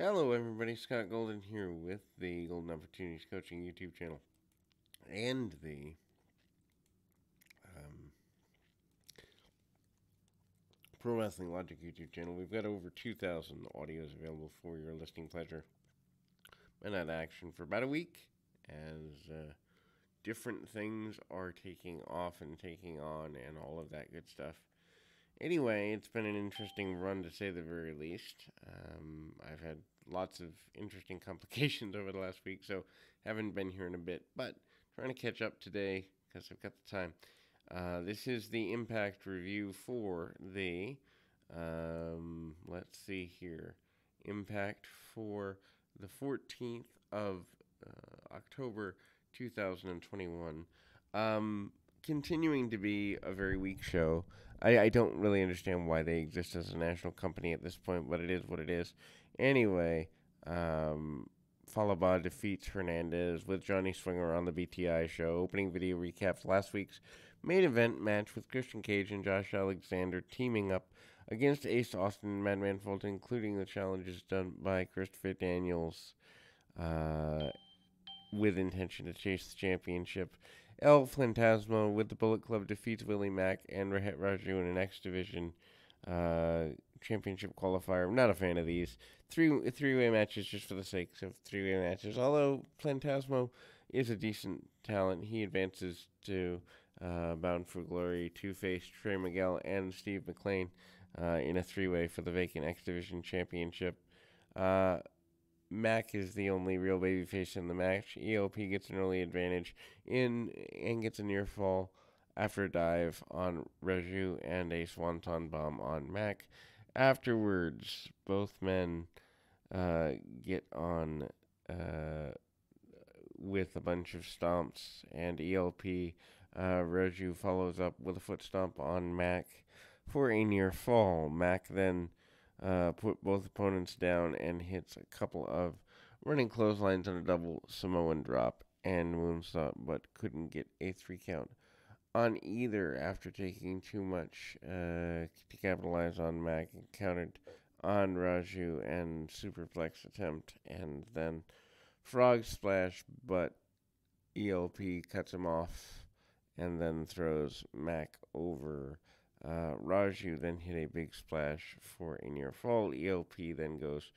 Hello, everybody. Scott Golden here with the Golden Opportunities Coaching YouTube channel and the um, Pro Wrestling Logic YouTube channel. We've got over 2,000 audios available for your listening pleasure. Been at action for about a week as different things are taking off and taking on and all of that good stuff. Anyway, it's been an interesting run to say the very least. I've had lots of interesting complications over the last week, so haven't been here in a bit, but trying to catch up today because I've got the time. This is the Impact review for the, let's see here, Impact for the 14th of October 2021. Continuing to be a very weak show. I don't really understand why they exist as a national company at this point, but it is what it is. Anyway, Falaba defeats Hernandez with Johnny Swinger on the BTI show. Opening video recaps last week's main event match with Christian Cage and Josh Alexander teaming up against Ace Austin and Madman Fulton, including the challenges done by Christopher Daniels with intention to chase the championship. El Fantasma with the Bullet Club defeats Willie Mack and Rohit Raju in an X Division championship qualifier. I'm not a fan of these three-way matches just for the sake of three-way matches. Although Plantasmo is a decent talent, he advances to Bound for Glory, Two-Face, Trey Miguel, and Steve McLean in a three-way for the vacant X Division championship. Mac is the only real babyface in the match. ELP gets an early advantage and gets a near fall after a dive on Raju and a swanton bomb on Mac. Afterwards, both men get on with a bunch of stomps, and ELP Raju follows up with a foot stomp on Mac for a near fall. Mac then put both opponents down and hits a couple of running clotheslines on a double Samoan drop and moonsault, but couldn't get a 3 count on either after taking too much to capitalize on Mac and countered on Raju and superplex attempt and then frog splash, but ELP cuts him off and then throws Mac over. Raju then hit a big splash for a near fall. ELP then goes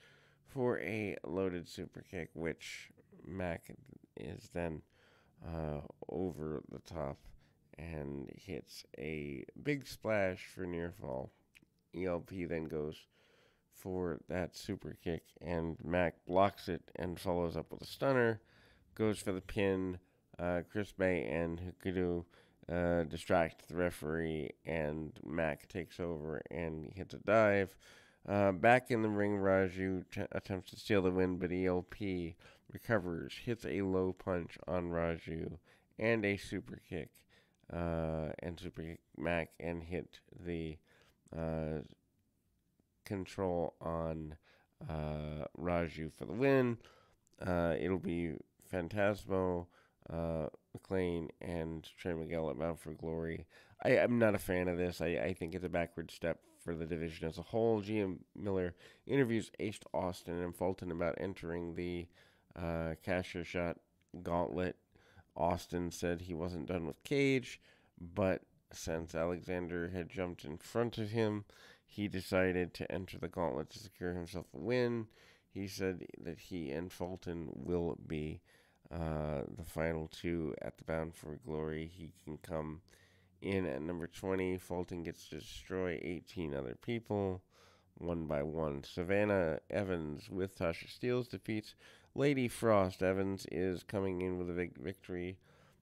for a loaded super kick, which Mac is then over the top and hits a big splash for near fall. ELP then goes for that super kick, and Mac blocks it and follows up with a stunner. Goes for the pin. Chris Bay and Hikudu distract the referee, and Mac takes over and hits a dive. Back in the ring, Raju attempts to steal the win, but ELP recovers, hits a low punch on Raju, and a super kick, and super kick Mac, and hit the control on Raju for the win. It'll be Phantasmo, McLean, and Trey Miguel at Bound for Glory. I'm not a fan of this. I think it's a backward step for the division as a whole. GM Miller interviews Ace Austin and Fulton about entering the Casher Shot Gauntlet. Austin said he wasn't done with Cage, but since Alexander had jumped in front of him, he decided to enter the gauntlet to secure himself a win. He said that he and Fulton will be the final two at the Bound for Glory. He can come in at number 20. Fulton gets to destroy 18 other people one by one. Savannah Evans with Tasha Steelz defeats Lady Frost. Evans is coming in with a big victory.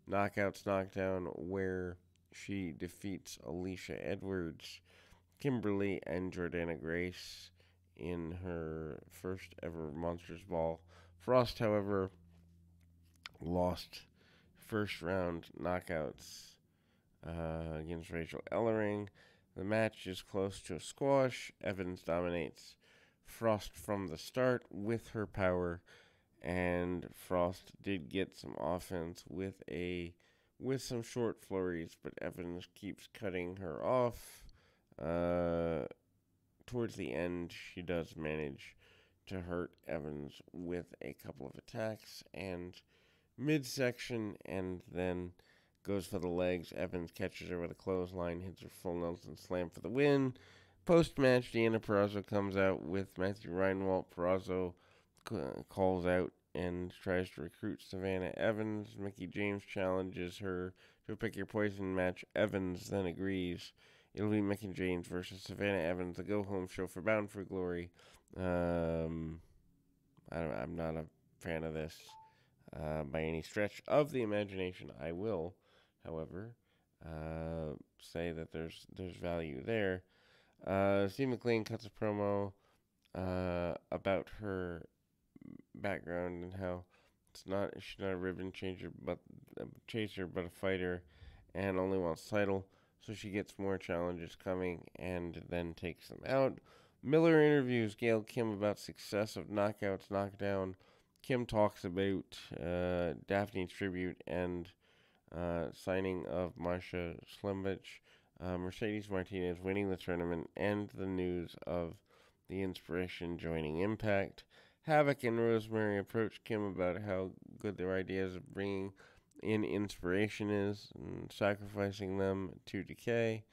Knockouts Knockdown, where she defeats Alicia Edwards, Kimberly, and Jordana Grace in her first ever Monsters Ball. Frost, however, lost first round knockouts against Rachel Ellering. The match is close to a squash. Evans dominates Frost from the start with her power, and Frost did get some offense with some short flurries, but Evans keeps cutting her off. Towards the end, she does manage to hurt Evans with a couple of attacks and midsection, and then goes for the legs. Evans catches her with a clothesline, hits her full Nelson slam for the win. Post-match, Deanna Purrazzo comes out with Matthew Reinwald. Purrazzo calls out and tries to recruit Savannah Evans. Mickie James challenges her to a pick your poison match. Evans then agrees. It'll be Mickie James versus Savannah Evans, the go-home show for Bound for Glory. I'm not a fan of this by any stretch of the imagination. I will, however, say that there's value there. Steve McLean cuts a promo about her background and how she's not a ribbon chaser, but a fighter, and only wants title. So she gets more challenges coming, and then takes them out. Miller interviews Gail Kim about success of Knockouts Knockdown. Kim talks about Daphne's tribute and signing of Marsha Slimbich. Mercedes Martinez winning the tournament, and the news of the Inspiration joining Impact. Havoc and Rosemary approach Kim about how good their ideas of bringing in Inspiration is and sacrificing them to Decay.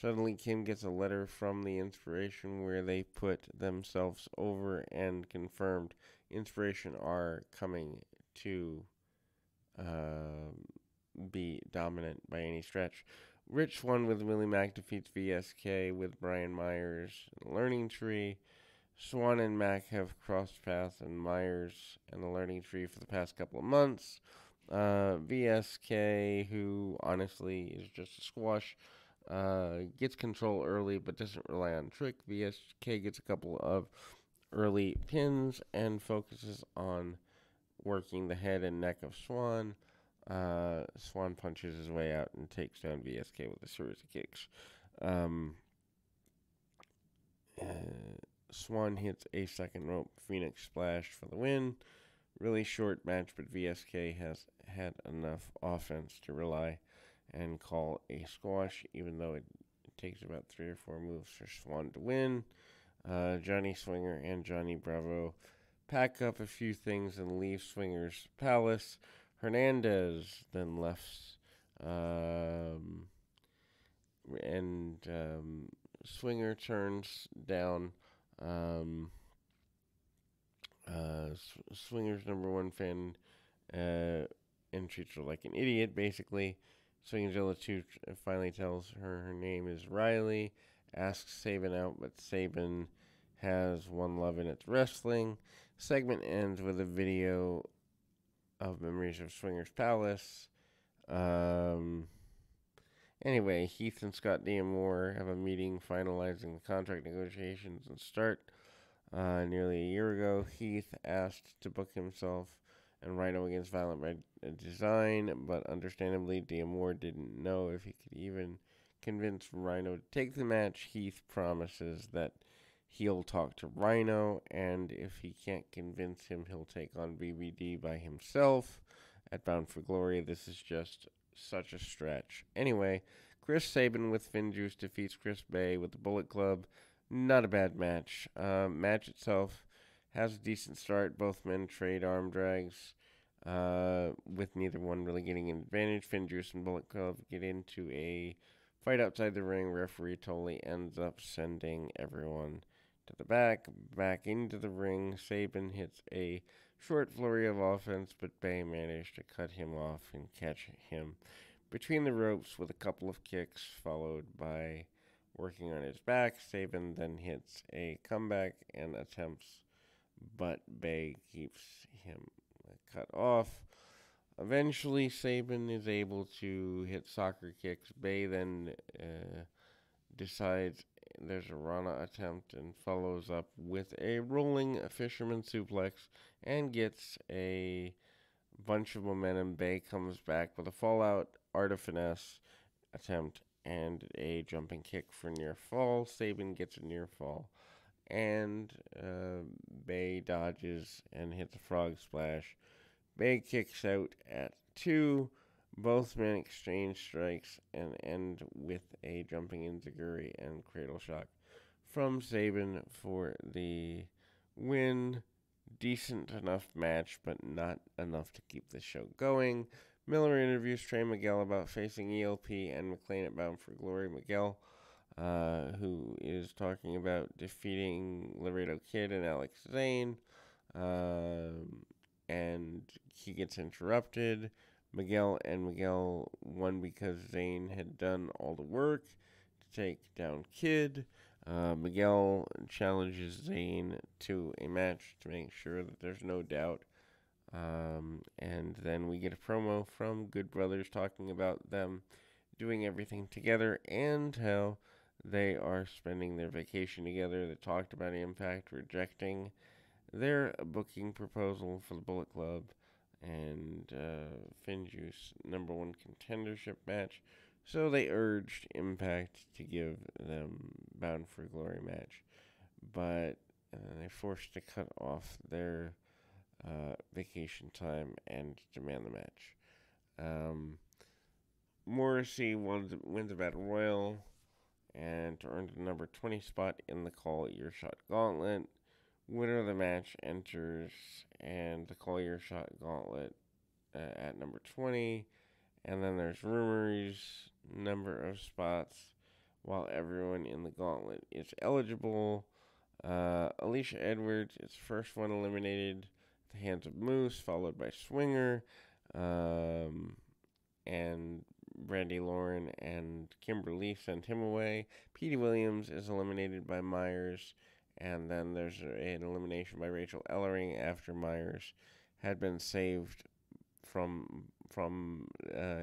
Suddenly, Kim gets a letter from the Inspiration where they put themselves over and confirmed Inspiration are coming to be dominant by any stretch. Rich Swann with Willie Mack defeats VSK with Brian Myers and Learning Tree. Swann and Mack have crossed paths in Myers and the Learning Tree for the past couple of months. VSK, who honestly is just a squash, gets control early but doesn't rely on Trick. VSK gets a couple of early pins and focuses on working the head and neck of Swann. Swann punches his way out and takes down VSK with a series of kicks. Swann hits a second rope Phoenix Splash for the win. Really short match, but VSK has had enough offense to rely and call a squash, even though it takes about 3 or 4 moves for Swann to win. Johnny Swinger and Johnny Bravo pack up a few things and leave Swinger's Palace. Hernandez then left, and Swinger turns down Swinger's number one fan and treats her like an idiot, basically. Swingzilla 2 finally tells her name is Riley, asks Sabin out, but Sabin has one love and it's wrestling. Segment ends with a video of memories of Swinger's Palace. Anyway, Heath and Scott D'Amore have a meeting finalizing the contract negotiations and start. Nearly a year ago, Heath asked to book himself and Rhino against Violent Red Design, but understandably, D'Amore didn't know if he could even convince Rhino to take the match. Heath promises that he'll talk to Rhino, and if he can't convince him, he'll take on BBD by himself at Bound for Glory. This is just such a stretch. Anyway, Chris Sabin with Finjuice defeats Chris Bay with the Bullet Club. Not a bad match. Match itself has a decent start. Both men trade arm drags, with neither one really getting an advantage. Finjuice and Bullet Club get into a fight outside the ring. Referee Tully ends up sending everyone to the back into the ring. Sabin hits a short flurry of offense, but Bay managed to cut him off and catch him between the ropes with a couple of kicks, followed by working on his back. Sabin then hits a comeback and attempts, but Bay keeps him cut off. Eventually, Sabin is able to hit soccer kicks. Bay then decides there's a Rana attempt and follows up with a rolling fisherman suplex and gets a bunch of momentum. Bay comes back with a fallout Art of Finesse attempt and a jumping kick for near fall. Sabin gets a near fall, and Bay dodges and hits a frog splash. Bay kicks out at 2. Both men exchange strikes and end with a jumping enziguri and cradle shock from Sabin for the win. Decent enough match, but not enough to keep the show going. Miller interviews Trey Miguel about facing ELP and McLean at Bound for Glory. Miguel, who is talking about defeating Laredo Kid and Alex Zane, and he gets interrupted. Miguel won because Zane had done all the work to take down Kid. Miguel challenges Zane to a match to make sure that there's no doubt. And then we get a promo from Good Brothers talking about them doing everything together and how they are spending their vacation together. They talked about Impact rejecting their booking proposal for the Bullet Club and Finjuice #1 contendership match. So they urged Impact to give them Bound for Glory match, but they're forced to cut off their vacation time and demand the match. Morrissey wins a battle royal and earned the number 20 spot in the Call Earshot Gauntlet. Winner of the match enters and the Call Earshot Gauntlet at number 20. And then there's Rumors, number of spots, while everyone in the gauntlet is eligible. Alicia Edwards is first one eliminated at the hands of Moose, followed by Swinger, and Brandy Lauren and Kimberly sent him away. Petey Williams is eliminated by Myers, and then there's an elimination by Rachel Ellering after Myers had been saved from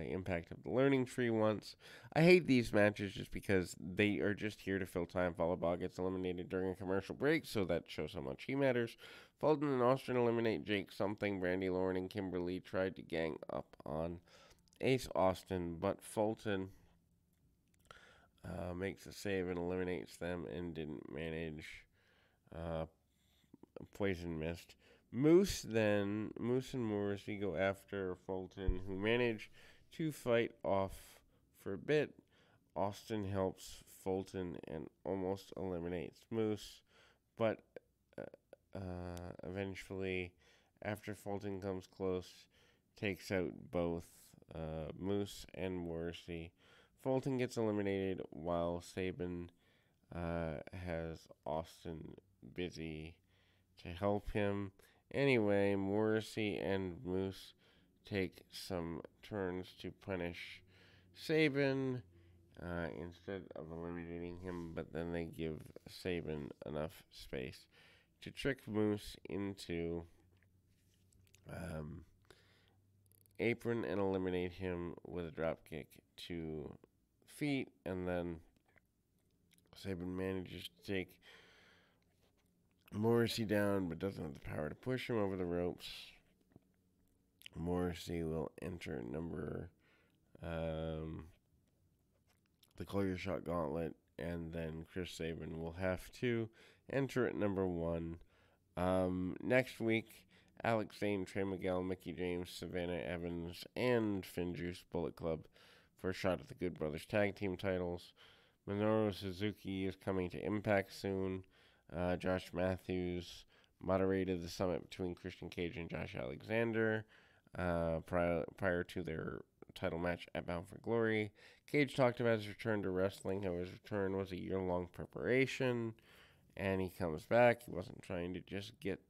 Impact of the Learning Tree once. I hate these matches just because they are just here to fill time. Fallah gets eliminated during a commercial break, so that shows how much he matters. Fulton and Austin eliminate Jake Something. Brandy Lauren and Kimberly tried to gang up on Ace Austin, but Fulton makes a save and eliminates them and didn't manage Poison Mist. Moose and Morrissey go after Fulton, who manage to fight off for a bit. Austin helps Fulton and almost eliminates Moose, but eventually, after Fulton comes close, takes out both Moose and Morrissey. Fulton gets eliminated while Sabin has Austin busy to help him. Anyway, Morrissey and Moose take some turns to punish Sabin instead of eliminating him, but then they give Sabin enough space to trick Moose into apron and eliminate him with a dropkick to feet, and then Sabin manages to take Morrissey down, but doesn't have the power to push him over the ropes. Morrissey will enter the Call Earshot Gauntlet, and then Chris Sabin will have to enter at #1. Next week, Alex Zane, Trey Miguel, Mickie James, Savannah Evans, and Finjuice Bullet Club for a shot at the Good Brothers Tag Team titles. Minoru Suzuki is coming to Impact soon. Josh Matthews moderated the summit between Christian Cage and Josh Alexander prior to their title match at Bound for Glory. Cage talked about his return to wrestling, how his return was a year-long preparation, and he comes back. He wasn't trying to just get